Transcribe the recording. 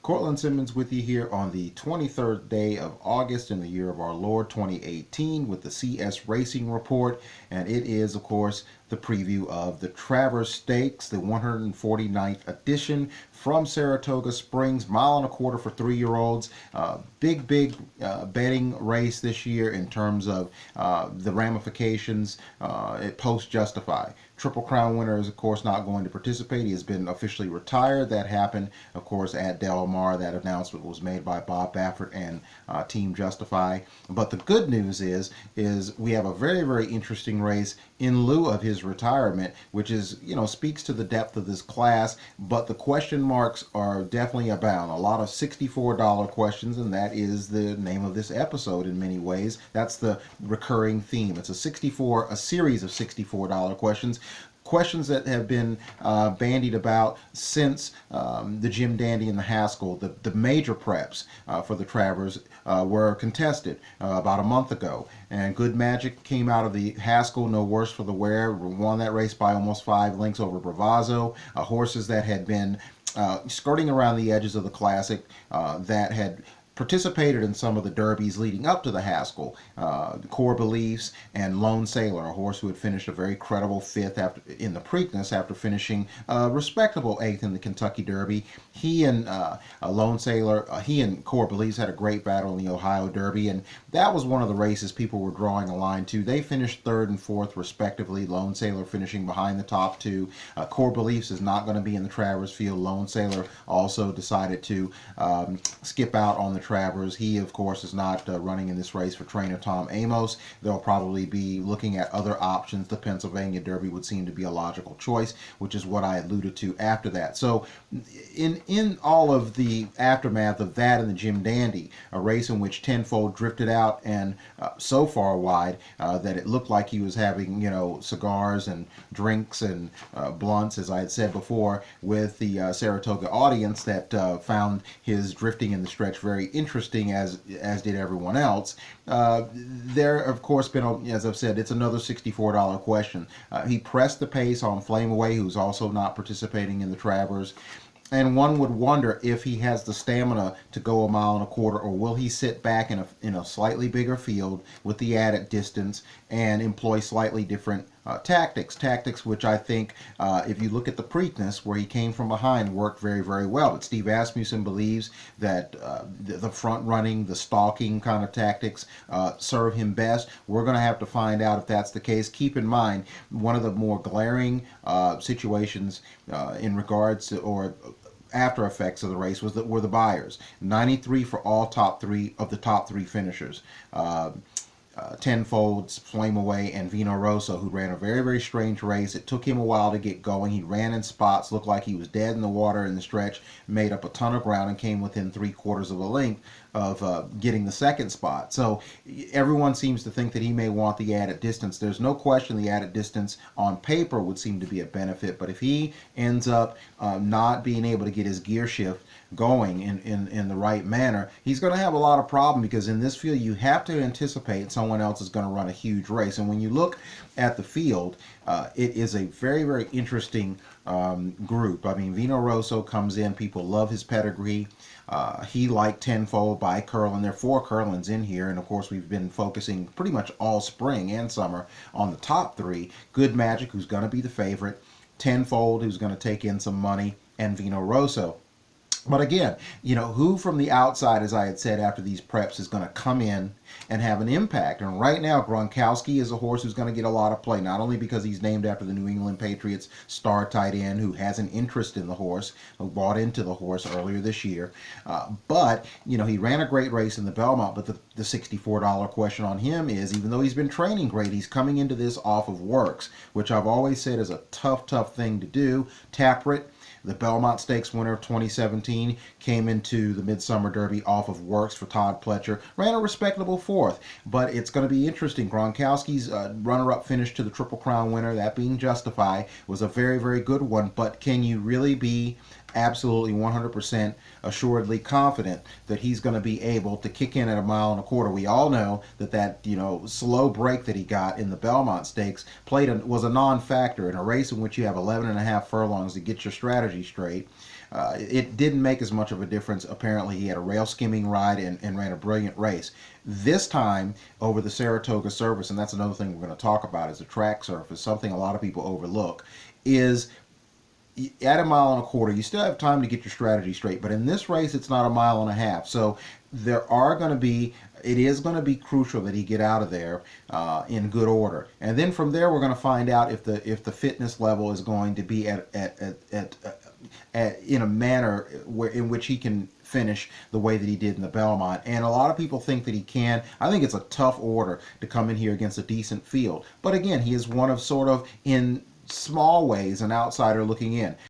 Cortland Simmons with you here on the 23rd day of August in the year of our Lord 2018 with the CS Racing Report, and it is, of course, the preview of the TRAVERS Stakes, the 149th edition from Saratoga Springs, mile and a quarter for 3-year-olds. Big betting race this year in terms of the ramifications post Justify. Triple Crown winner is, of course, not going to participate. He has been officially retired. That happened, of course, at Del Mar. That announcement was made by Bob Baffert and Team Justify. But the good news is we have a very interesting race in lieu of his retirement, which is, speaks to the depth of this class. But the question marks are definitely abound. A lot of $64 questions, and that is the name of this episode in many ways. That's the recurring theme. It's a series of $64 questions. Questions that have been bandied about since the Jim Dandy and the Haskell. The major preps for the Travers were contested about a month ago, and Good Magic came out of the Haskell, no worse for the wear, won that race by almost 5 lengths over Bravazzo. Horses that had been skirting around the edges of the Classic, that had participated in some of the derbies leading up to the Haskell. Core Beliefs and Lone Sailor, a horse who had finished a very credible 5th in the Preakness after finishing a respectable 8th in the Kentucky Derby. He and Lone Sailor, he and Core Beliefs had a great battle in the Ohio Derby, and that was one of the races people were drawing a line to. They finished 3rd and 4th respectively, Lone Sailor finishing behind the top 2. Core Beliefs is not going to be in the Travers field. Lone Sailor also decided to skip out on the Travers. He, of course, is not running in this race for trainer Tom Amos. They'll probably be looking at other options. The Pennsylvania Derby would seem to be a logical choice, which is what I alluded to after that. So in all of the aftermath of that and the Jim Dandy, a race in which Tenfold drifted out and so far wide that it looked like he was having, cigars and drinks and blunts, as I had said before, with the Saratoga audience that found his drifting in the stretch very interesting, as did everyone else. There, of course, been, as I've said, it's another $64 question. He pressed the pace on Flame Away, who's also not participating in the Travers. And one would wonder if he has the stamina to go a mile and a quarter, or will he sit back in a slightly bigger field with the added distance and employ slightly different tactics which I think, if you look at the Preakness, where he came from behind, worked very well. But Steve Asmussen believes that the front running, the stalking kind of tactics serve him best. We're going to have to find out if that's the case. Keep in mind, one of the more glaring situations in regards to, or after effects of the race were the buyers. 93 for all top 3 of the top 3 finishers. Tenfold's Flame Away and Vino Rosso, who ran a very strange race. It took him a while to get going. He ran in spots, looked like he was dead in the water in the stretch, made up a ton of ground, and came within 3/4 of a length of getting the 2nd spot. So everyone seems to think that he may want the added distance. There's no question the added distance on paper would seem to be a benefit, but if he ends up not being able to get his gear shift going in the right manner, he's going to have a lot of problem, because in this field you have to anticipate someone else is going to run a huge race. And when you look at the field, it is a very interesting group. I mean, Vino Rosso comes in, people love his pedigree. He, like Tenfold, by Curlin. There are 4 Curlins in here, and of course we've been focusing pretty much all spring and summer on the top 3. Good Magic, who's going to be the favorite, Tenfold, who's going to take in some money, and Vino Rosso. But again, who from the outside, as I had said after these preps, is going to come in and have an impact? And right now, Gronkowski is a horse who's going to get a lot of play, not only because he's named after the New England Patriots star tight end who has an interest in the horse, who bought into the horse earlier this year, but, he ran a great race in the Belmont. But the $64 question on him is, even though he's been training great, he's coming into this off of works, which I've always said is a tough thing to do. Taprit, the Belmont Stakes winner of 2017, came into the Midsummer Derby off of works for Todd Pletcher, ran a respectable 4th. But it's going to be interesting. Gronkowski's runner-up finish to the Triple Crown winner, that being Justify, was a very good one. But can you really be absolutely 100% assuredly confident that he's going to be able to kick in at a mile and a quarter? We all know that slow break that he got in the Belmont Stakes was a non-factor in a race in which you have 11.5 furlongs to get your strategy straight. it didn't make as much of a difference. Apparently, he had a rail skimming ride and ran a brilliant race. This time over the Saratoga surface, and that's another thing we're going to talk about, is the track surface, something a lot of people overlook, is at 1.25 miles, you still have time to get your strategy straight. But in this race, it's not 1.5 miles. So it is going to be crucial that he get out of there in good order. And then from there, we're going to find out if the fitness level is going to be in a manner in which he can finish the way that he did in the Belmont. And a lot of people think that he can. I think it's a tough order to come in here against a decent field. But again, he is one of, sort of, in small ways, an outsider looking in.